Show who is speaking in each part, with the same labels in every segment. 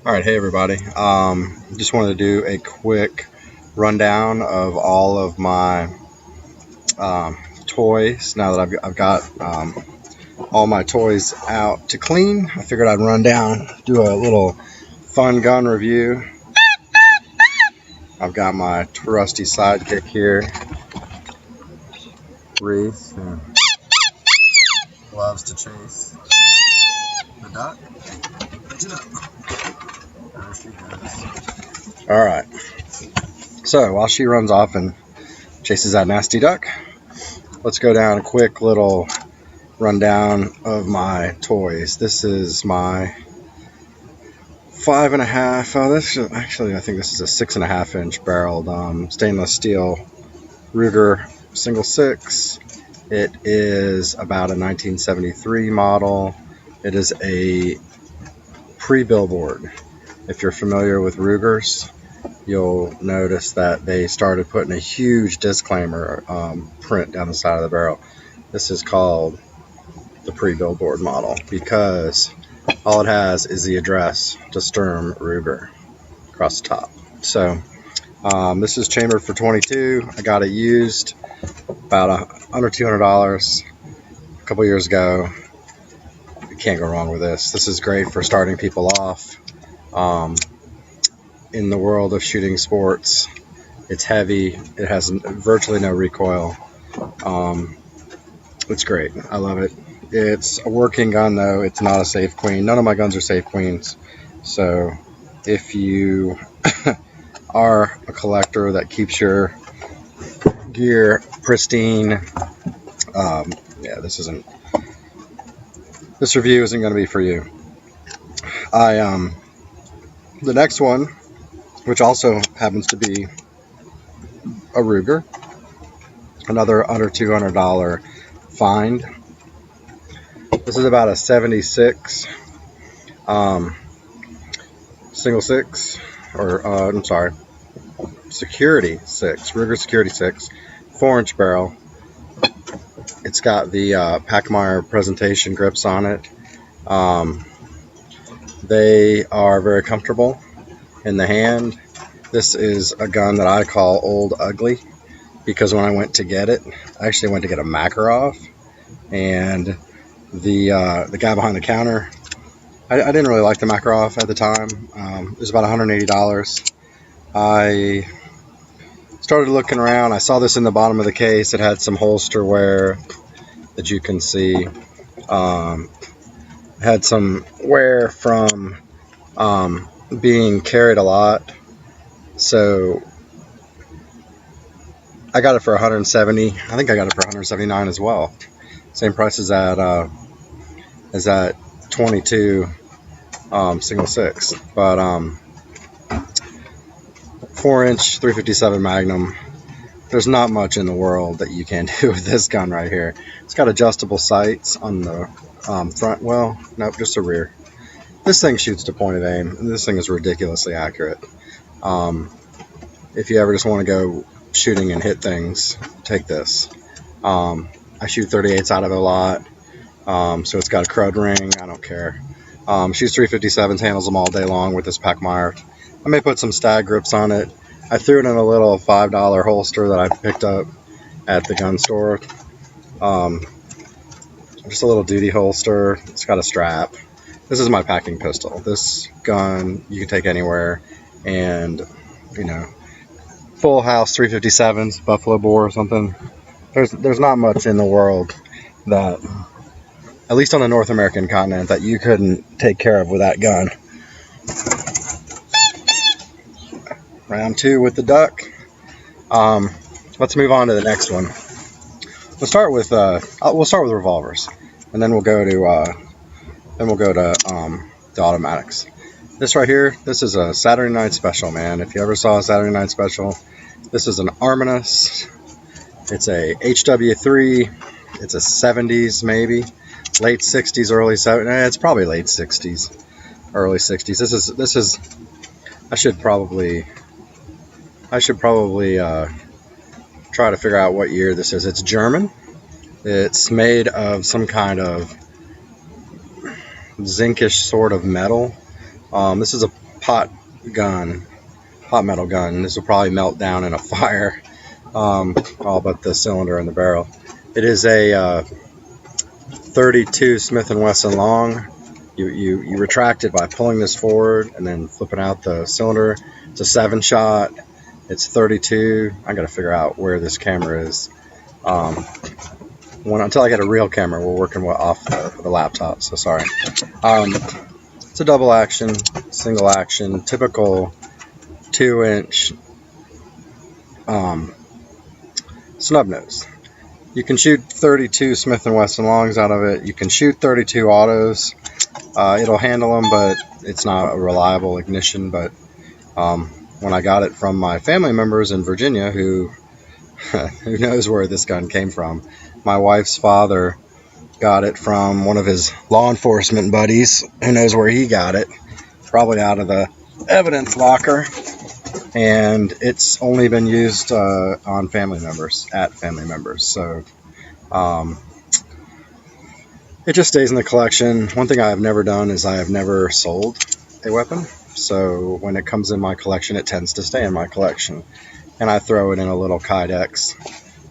Speaker 1: All right, hey everybody. Just wanted to do a quick rundown of all of my toys. Now that I've got all my toys out to clean, I figured I'd run down, do a little fun gun review. I've got my trusty sidekick here, Reese, who loves to chase the duck. There she goes. All right. So while she runs off and chases that nasty duck, let's go down a quick little rundown of my toys. This is my 5.5. I think this is a 6.5-inch barreled stainless steel Ruger single six. It is about a 1973 model. It is a pre-billboard. If you're familiar with Rugers, you'll notice that they started putting a huge disclaimer print down the side of the barrel. This is called the pre-billboard model because all it has is the address to Sturm Ruger across the top. So this is chambered for 22. I got it used about under $200 a couple years ago. You can't go wrong with this. This is great for starting people off. In the world of shooting sports, it's heavy. It has virtually no recoil. It's great. I love it. It's a working gun, though. It's not a safe queen. None of my guns are safe queens. So if you are a collector that keeps your gear pristine, this review isn't going to be for you. The next one, which also happens to be a Ruger, another under $200 find. This is about a 76 single six, or security six, Ruger security 6, 4-inch barrel. It's got the Pachmayr presentation grips on it. They are very comfortable in the hand. This is a gun that I call Old Ugly because when I went to get it, I actually went to get a Makarov, and the guy behind the counter, I didn't really like the Makarov at the time. It was about $180. I started looking around. I saw this in the bottom of the case. It had some holster wear that you can see. Had some wear from being carried a lot. So I got it for $170. I think I got it for $179 as well. Same price as that 22 single six, but 4-inch 357 Magnum. There's not much in the world that you can do with this gun right here. It's got adjustable sights on the front. Well, nope, just the rear. This thing shoots to point of aim, and this thing is ridiculously accurate. If you ever just want to go shooting and hit things, take this. I shoot 38s out of it a lot, so it's got a crud ring. I don't care. Shoots 357s, handles them all day long with this Pachmayr. I may put some stag grips on it. I threw it in a little $5 holster that I picked up at the gun store. Just a little duty holster. It's got a strap. This is my packing pistol. This gun you can take anywhere, and full house 357s, buffalo bore or something. There's not much in the world that, at least on the North American continent, that you couldn't take care of with that gun. Round 2 with the duck. Let's move on to the next one. We'll start with revolvers, and then we'll go to the automatics. This right here, this is a Saturday Night Special, man. If you ever saw a Saturday Night Special, this is an Arminus. It's a HW3. It's a 70s maybe, late 60s, early 70s. It's probably late 60s, early 60s. This is. I should probably try to figure out what year this is. It's German. It's made of some kind of zinkish sort of metal. This is hot metal gun. This will probably melt down in a fire, all but the cylinder and the barrel. It is a 32 Smith & Wesson long. You retract it by pulling this forward and then flipping out the cylinder. It's a 7-shot. It's 32. I got to figure out where this camera is. Until I get a real camera, we're working off the laptop, so sorry. It's a double action, single action, typical 2-inch snub nose. You can shoot 32 Smith & Wesson longs out of it. You can shoot 32 autos. It'll handle them, but it's not a reliable ignition. But when I got it from my family members in Virginia, who knows where this gun came from, my wife's father got it from one of his law enforcement buddies, who knows where he got it, probably out of the evidence locker. And it's only been used on family members, so it just stays in the collection. One thing I have never done is I have never sold a weapon, so when it comes in my collection, it tends to stay in my collection. And I throw it in a little Kydex,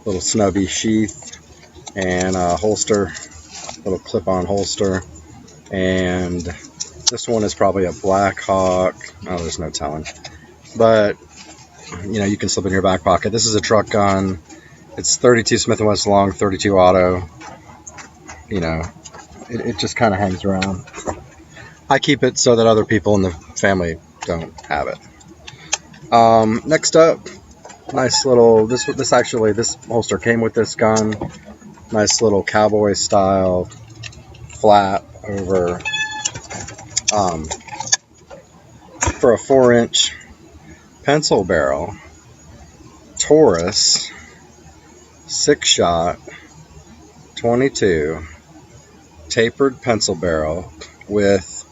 Speaker 1: little snubby sheath, and a holster, little clip-on holster. And this one is probably a Black Hawk. Oh, there's no telling. But, you can slip in your back pocket. This is a truck gun. It's 32 Smith & Wesson long, 32 auto. It just kind of hangs around. I keep it so that other people in the family don't have it. Next up, nice little, this holster came with this gun. Nice little cowboy style flat over for a 4-inch pencil barrel, Taurus, 6-shot, 22, tapered pencil barrel with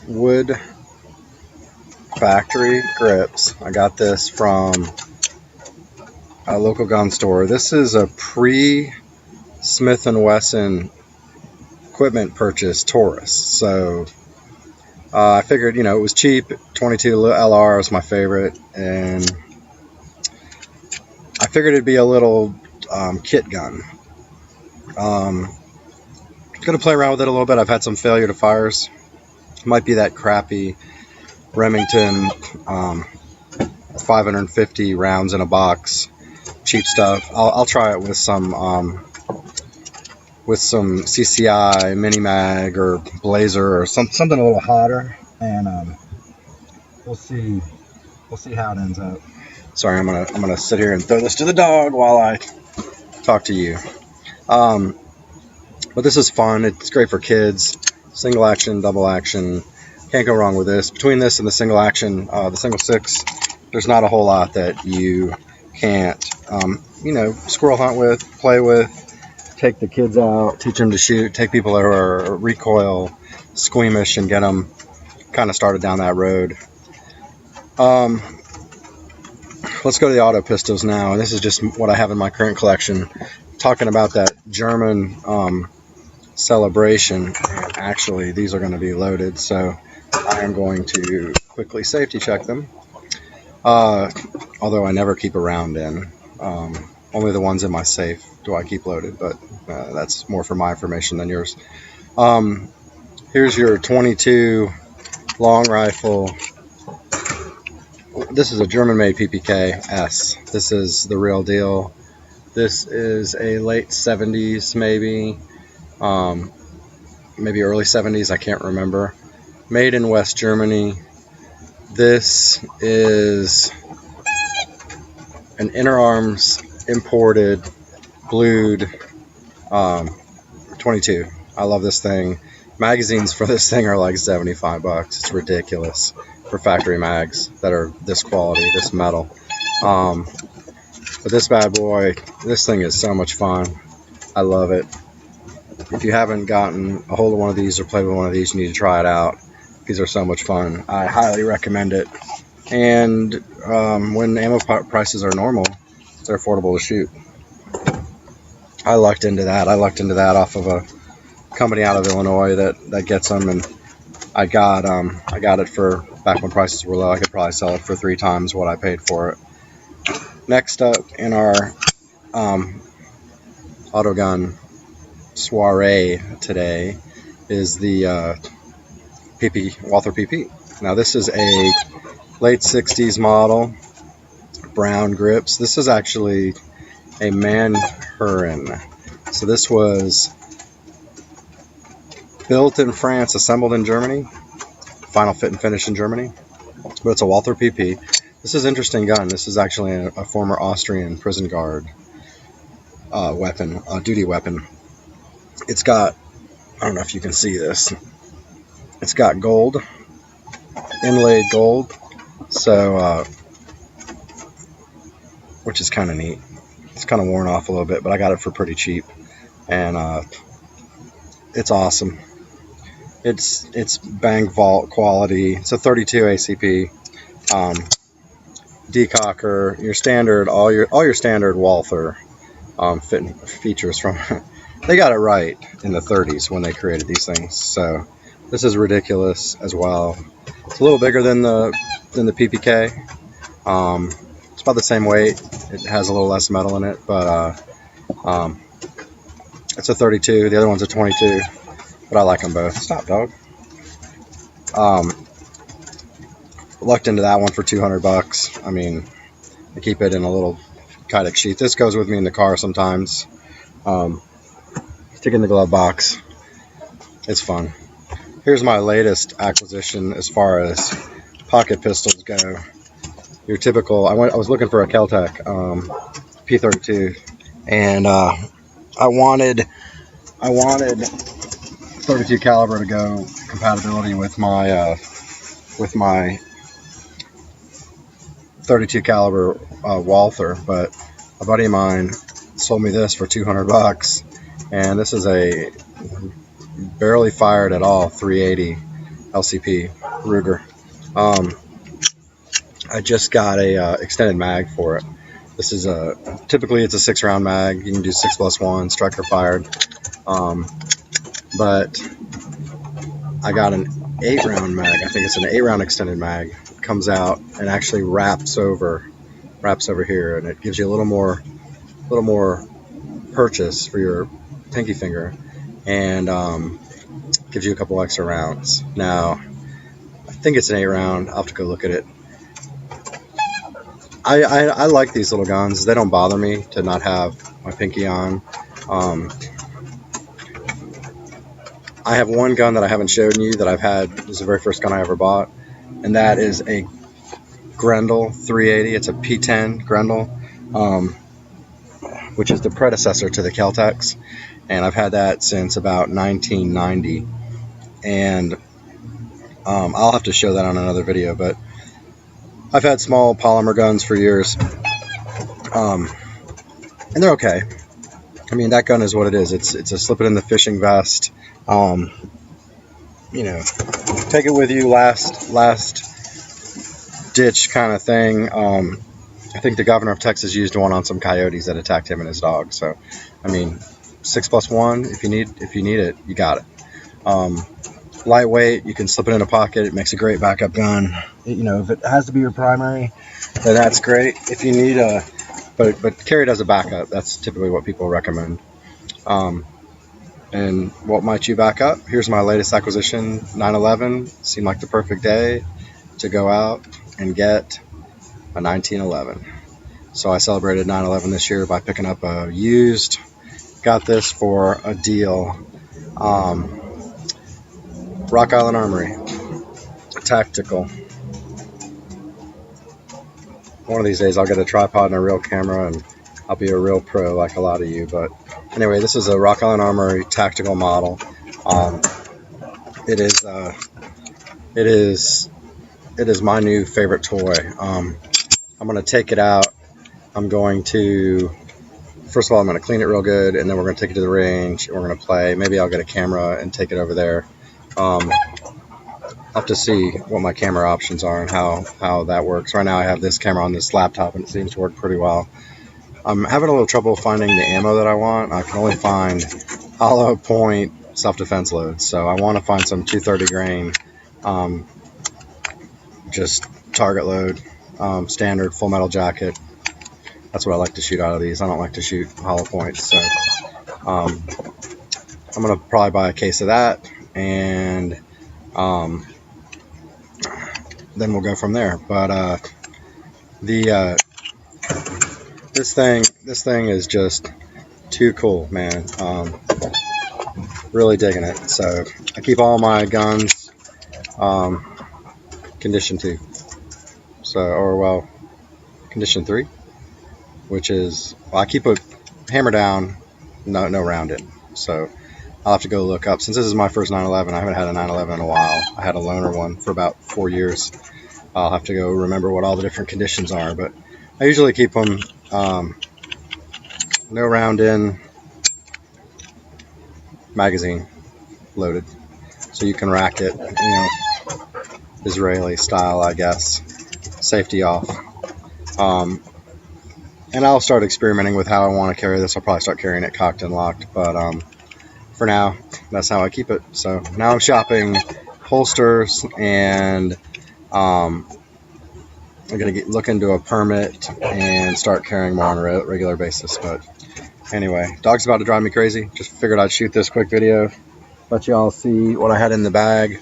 Speaker 1: wood factory grips. I got this from a local gun store. This is a pre-Smith & Wesson equipment purchase Taurus. So I figured, it was cheap. 22 LR is my favorite, and I figured it'd be a little kit gun. Gonna play around with it a little bit. I've had some failure to fires. It might be that crappy Remington 550 rounds in a box, cheap stuff. I'll try it with some CCI mini mag or Blazer or something a little hotter, and we'll see how it ends up. Sorry, I'm gonna sit here and throw this to the dog while I talk to you. But this is fun. It's great for kids. Single action, double action. Can't go wrong with this. Between this and the single action, the single 6, there's not a whole lot that you can't, squirrel hunt with, play with, take the kids out, teach them to shoot, take people that are recoil squeamish and get them kind of started down that road. Let's go to the auto pistols now. And this is just what I have in my current collection. Talking about that German celebration. Actually, these are going to be loaded, so I am going to quickly safety check them. Although I never keep a round in. Only the ones in my safe do I keep loaded, but that's more for my information than yours. Here's your 22 long rifle. This is a German-made PPK S. This is the real deal. This is a late 70s, maybe early 70s. I can't remember. Made in West Germany. This is an Inner Arms imported blued 22. I love this thing. Magazines for this thing are like $75. It's ridiculous for factory mags that are this quality, this metal. But this bad boy, this thing is so much fun. I love it. If you haven't gotten a hold of one of these or played with one of these, you need to try it out. These are so much fun. I highly recommend it. And when ammo prices are normal, they're affordable to shoot. I lucked into that. I lucked into that off of a company out of Illinois that gets them, and I got it for back when prices were low. I could probably sell it for 3 times what I paid for it. Next up in our auto gun soiree today is the Walther PP. Now this is a late 60s model, brown grips. This is actually a Manhurin. So this was built in France, assembled in Germany, final fit and finish in Germany, but it's a Walther PP. This is an interesting gun. This is actually a former Austrian prison guard weapon, duty weapon. It's got, I don't know if you can see this, it's got gold, inlaid gold, so which is kind of neat. It's kind of worn off a little bit, but I got it for pretty cheap, and it's awesome. It's bang vault quality. It's a 32 ACP, decocker, your standard, all your standard Walther features from. They got it right in the 30s when they created these things. So this is ridiculous as well. It's a little bigger than the PPK. It's about the same weight. It has a little less metal in it, but it's a 32. The other one's a 22, but I like them both. Stop, dog. Lucked into that one for $200. I mean, I keep it in a little Kydex sheath. This goes with me in the car sometimes. Stick in the glove box. It's fun. Here's my latest acquisition as far as pocket pistols go. Your typical. I was looking for a Kel-Tec P32, and I wanted 32 caliber to go compatibility with my 32 caliber Walther, but a buddy of mine sold me this for $200, and this is a barely fired at all 380 LCP Ruger. I just got a extended mag for it. This is typically it's a 6-round mag. You can do 6+1 striker fired, but I got an 8-round mag. I think it's an 8-round extended mag. It comes out and actually wraps over here, and it gives you a little more purchase for your pinky finger, and gives you a couple extra rounds. Now, I think it's an 8-round. I'll have to go look at it. I like these little guns. They don't bother me to not have my pinky on. I have one gun that I haven't shown you that I've had. This is the very first gun I ever bought, and that is a Grendel 380. It's a P10 Grendel, which is the predecessor to the Kel-Tecs, and I've had that since about 1990. And I'll have to show that on another video, but I've had small polymer guns for years, and they're okay. I mean, that gun is what it is. It's a slip it in the fishing vest. You know, take it with you, last ditch kind of thing. I think the governor of Texas used one on some coyotes that attacked him and his dog. So, I mean, 6+1. If you need it, you got it. Lightweight, you can slip it in a pocket. It makes a great backup gun. You know, if it has to be your primary, then that's great. If you need but carry it as a backup. That's typically what people recommend. And what might you back up? Here's my latest acquisition, 9/11. Seemed like the perfect day to go out and get a 1911. So I celebrated 9/11 this year by picking up a used. Got this for a deal. Rock Island Armory, tactical. One of these days I'll get a tripod and a real camera, and I'll be a real pro like a lot of you. But anyway, this is a Rock Island Armory tactical model. It is my new favorite toy. I'm going to take it out. I'm going to, first of all, I'm going to clean it real good, and then we're going to take it to the range, and we're going to play. Maybe I'll get a camera and take it over there. I'll have to see what my camera options are and how that works. Right now I have this camera on this laptop, and it seems to work pretty well. I'm having a little trouble finding the ammo that I want. I can only find hollow point self-defense loads, so I want to find some 230 grain Just target load, standard full metal jacket. That's what I like to shoot out of these. I don't like to shoot hollow points, so I'm gonna probably buy a case of that, and then we'll go from there. But this thing is just too cool, man. Really digging it. So I keep all my guns condition 2, condition 3, which is, I keep a hammer down, no rounded. So I'll have to go look up. Since this is my first 911, I haven't had a 911 in a while. I had a loaner one for about 4 years. I'll have to go remember what all the different conditions are, but I usually keep them no round in, magazine loaded, so you can rack it, Israeli style, I guess, safety off. And I'll start experimenting with how I want to carry this. I'll probably start carrying it cocked and locked, but for now, that's how I keep it. So now I'm shopping holsters, and I'm going to look into a permit and start carrying more on a regular basis. But anyway, dog's about to drive me crazy. Just figured I'd shoot this quick video, let y'all see what I had in the bag.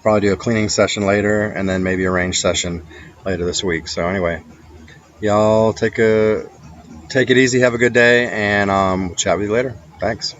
Speaker 1: Probably do a cleaning session later, and then maybe a range session later this week. So anyway, y'all take it easy, have a good day, and we'll chat with you later. Thanks.